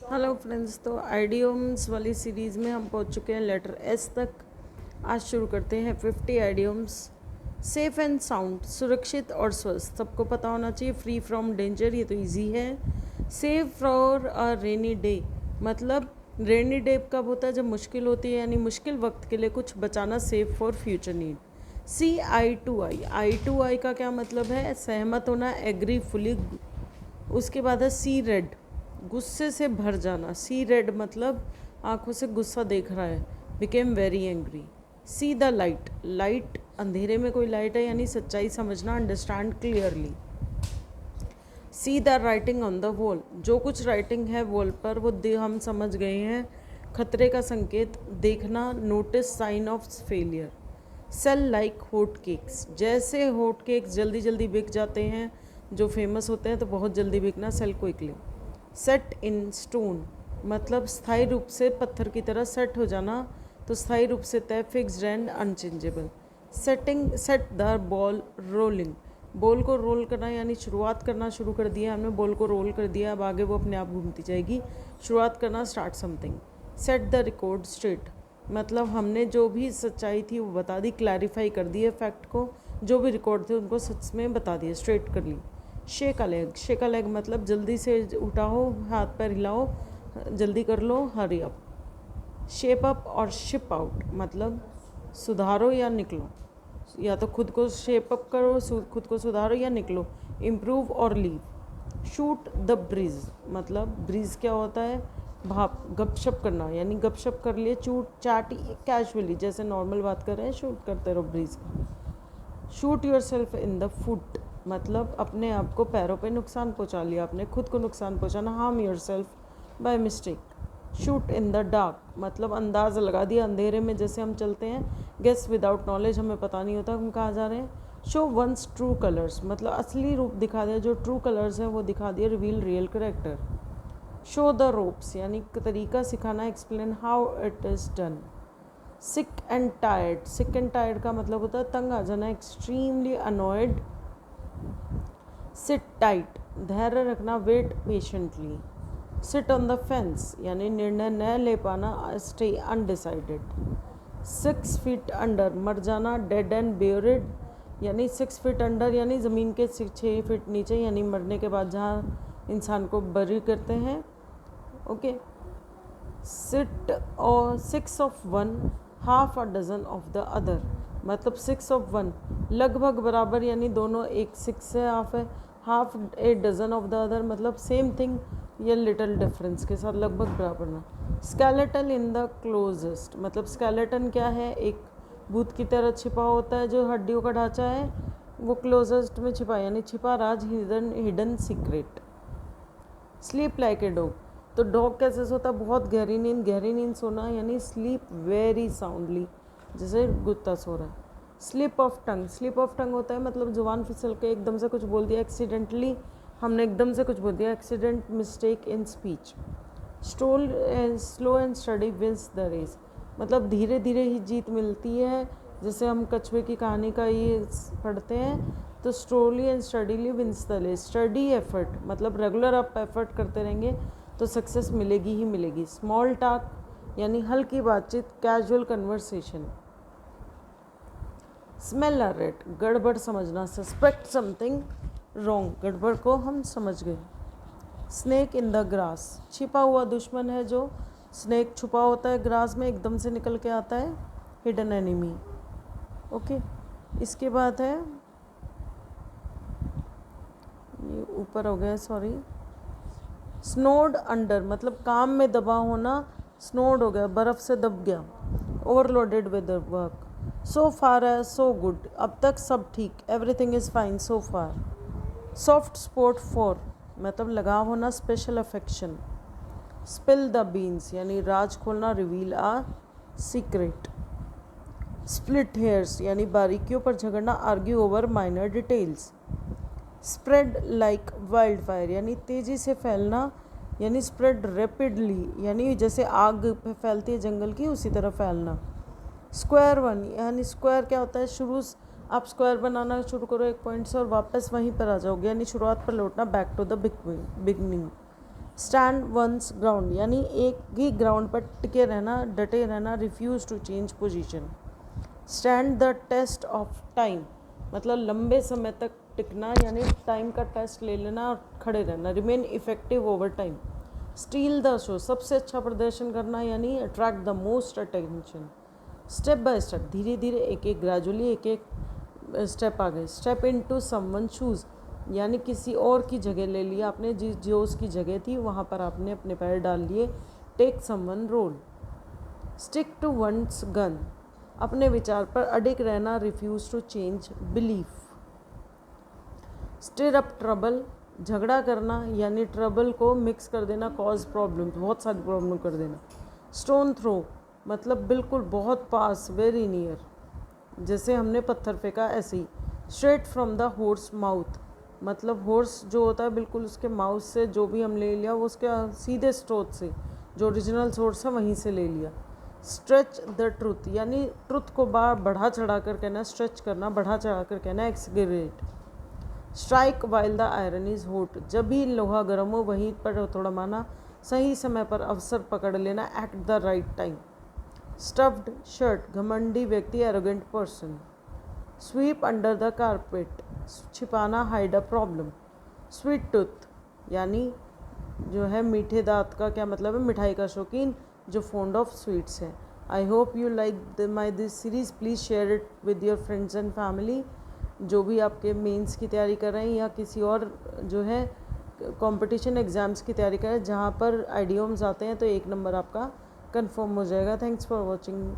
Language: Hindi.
हेलो फ्रेंड्स, तो आइडियम्स वाली सीरीज़ में हम पहुंच चुके हैं लेटर एस तक। आज शुरू करते हैं 50 आइडियम्स। सेफ एंड साउंड, सुरक्षित और स्वस्थ, सबको पता होना चाहिए। फ्री फ्रॉम डेंजर, ये तो इजी है। Save for a rainy day, मतलब रेनी डे कब होता है? जब मुश्किल होती है, यानी मुश्किल वक्त के लिए कुछ बचाना। Save for future need. See eye to eye, eye to eye का क्या मतलब है? सहमत होना, एग्री फुली। उसके बाद है सी रेड, गुस्से से भर जाना। सी रेड मतलब आंखों से गुस्सा देख रहा है। Became very angry. See the light, light अंधेरे में कोई लाइट है, यानी सच्चाई समझना, understand clearly. See the writing on the wall, जो कुछ राइटिंग है वॉल पर वो हम समझ गए हैं। खतरे का संकेत देखना, notice sign of failure. Sell like hot cakes, जैसे हॉट केक्स जल्दी जल्दी बिक जाते हैं, जो फेमस होते हैं, तो बहुत जल्दी बिकना। Sell quickly. Set in stone मतलब स्थायी रूप से पत्थर की तरह सेट हो जाना, तो स्थायी रूप से तय, fixed and unchangeable. Setting, set the ball rolling, ball को रोल करना, यानी शुरुआत करना शुरू कर दिया हमने, बॉल को रोल कर दिया, अब आगे वो अपने आप घूमती जाएगी। शुरुआत करना, start something. Set the record straight मतलब हमने जो भी सच्चाई थी वो बता दी, क्लैरिफाई कर दिए फैक्ट को, जो भी रिकॉर्ड थे उनको सच में बता दिया, स्ट्रेट कर ली। Shake a leg, shake a leg मतलब जल्दी से उठाओ, हाथ पैर हिलाओ, जल्दी कर लो, हरी अप। शेप अप और शिप आउट मतलब सुधारो या निकलो, या तो खुद को शेप अप करो, खुद को सुधारो, या निकलो, इम्प्रूव और लीव। शूट द ब्रीज मतलब ब्रीज क्या होता है? भाप, गपशप करना, यानी गपशप कर लिए, चूट चाट कैजुअली, जैसे नॉर्मल बात कर रहे हैं, शूट करते रहो ब्रीज का। Shoot your self in the foot मतलब अपने आप को पैरों पे नुकसान पहुंचा लिया, अपने खुद को नुकसान पहुंचाना, harm your self by mistake. Shoot in the dark मतलब अंदाज़ लगा दिया, अंधेरे में जैसे हम चलते हैं। गेस विदाउट नॉलेज, हमें पता नहीं होता हम कहाँ जा रहे हैं। शो वंस ट्रू कलर्स मतलब असली रूप दिखा दिया, जो ट्रू कलर्स हैं वो दिखा दिया। Reveal real character. Show the ropes यानी तरीका सिखाना, explain how it is done. Sick and tired, sick and tired का मतलब होता है तंग आ जाना, एक्सट्रीमली अनॉयड। सिट टाइट, धैर्य रखना, wait patiently. Sit on the fence यानी निर्णय न ले पाना, स्टे अनडिसाइडेड। 6 फीट अंडर, मर जाना, डेड एंड बेरिड यानी 6 फीट अंडर यानी ज़मीन के 6 फीट नीचे, यानी मरने के बाद जहाँ इंसान को बरी करते हैं। ओके। सिट और 6 of 1, half a dozen of the other मतलब 6 ऑफ 1 लगभग बराबर, यानी दोनों एक 6 है, हाफ है। Half a dozen of the other मतलब सेम थिंग या लिटिल डिफरेंस के साथ, लगभग बराबर ना। स्केलेटन इन द क्लोजेस्ट मतलब स्केलेटन क्या है? एक भूत की तरह छिपा होता है, जो हड्डियों का ढांचा है, वो क्लोजेस्ट में छिपा, यानी छिपा राज, hidden hidden secret. Sleep like a dog तो डॉग कैसे सोता? बहुत गहरी नींद, गहरी नींद सोना, यानी स्लीप वेरी साउंडली, जैसे कुत्ता सो रहा है। Slip of tongue, slip of tongue होता है मतलब जुबान फिसल के एकदम से कुछ बोल दिया, एक्सीडेंटली हमने एकदम से कुछ बोल दिया, accident, mistake in speech. Stole slow and steady wins the race मतलब धीरे धीरे ही जीत मिलती है, जैसे हम कछुए की कहानी का ये पढ़ते हैं। तो slowly and steadily wins the race. Steady effort मतलब रेगुलर आप एफर्ट करते रहेंगे तो सक्सेस मिलेगी ही मिलेगी। स्मॉल टॉक यानी हल्की बातचीत, casual conversation. Smell a rate, गड़बड़ समझना, सस्पेक्ट समथिंग रॉन्ग, गड़बड़ को हम समझ गए। स्नेक इन द ग्रास, छिपा हुआ दुश्मन है जो स्नेक छुपा होता है ग्रास में, एकदम से निकल के आता है, हिडन एनिमी। ओके। इसके बाद है, ये ऊपर हो गया, सॉरी। स्नोड अंडर मतलब काम में दबा होना, स्नोड हो गया, बर्फ़ से दब गया। Overloaded with work. So far है सो गुड, अब तक सब ठीक, everything is fine so far. Soft spot for मतलब लगाव होना, special affection. Spill the beans यानी राज खोलना, reveal a secret. Split hairs यानी बारीकियों पर झगड़ना, argue over minor details. Spread like wildfire यानी तेज़ी से फैलना, यानी स्प्रेड रैपिडली यानी जैसे आग फैलती है जंगल की, उसी तरह फैलना। स्क्वायर वन यानी स्क्वायर क्या होता है? शुरू आप स्क्वायर बनाना शुरू करो एक पॉइंट से और वापस वहीं पर आ जाओगे, यानी शुरुआत पर लौटना, back to the beginning. Stand one's ground यानी एक ही ग्राउंड पर टिके रहना, डटे रहना, refuse to change position. Stand the test of time मतलब लंबे समय तक टिकना यानी टाइम का टेस्ट ले लेना और खड़े रहना। Remain effective over time. Steal the show सबसे अच्छा प्रदर्शन करना यानी attract the most attention. Step by step धीरे धीरे एक एक ग्रेजुअली एक एक स्टेप आगे। Step into someone shoes यानी किसी और की जगह ले लिया आपने, जो उसकी जगह थी वहाँ पर आपने अपने पैर डाल लिए। Take someone role. Stick to one's gun अपने विचार पर अडिग रहना, refuse to change belief. Stir up trouble झगड़ा करना यानी ट्रबल को मिक्स कर देना, कॉज प्रॉब्लम बहुत सारी प्रॉब्लम कर देना। स्टोन थ्रो मतलब बिल्कुल बहुत पास, वेरी नियर, जैसे हमने पत्थर फेंका ऐसे ही। Straight from the horse mouth मतलब हॉर्स जो होता है बिल्कुल उसके माउथ से जो भी हम ले लिया वो उसके सीधे स्रोत से, जो ओरिजिनल सोर्स है वहीं से ले लिया। स्ट्रेच द ट्रुथ यानी ट्रुथ को बढ़ा चढ़ा कर कहना, स्ट्रेच करना, बढ़ा चढ़ा कर कहना, exaggerate. Strike while the iron is hot जब भी लोहा गर्म हो वहीं पर थोड़ा माना, सही समय पर अवसर पकड़ लेना, at the right time. Stuffed shirt घमंडी व्यक्ति, arrogant person. Sweep under the carpet छिपाना, hide a problem. Sweet tooth यानी जो है मीठे दांत का क्या मतलब है, मिठाई का शौकीन, जो फॉन्ड ऑफ स्वीट्स है। I hope you like my this series. Please share it with your friends and family जो भी आपके मेंस की तैयारी कर रहे हैं या किसी और जो है कंपटीशन एग्ज़ाम्स की तैयारी कर रहे हैं जहाँ पर आइडियोम्स आते हैं तो 1 नंबर आपका कंफर्म हो जाएगा। Thanks for watching.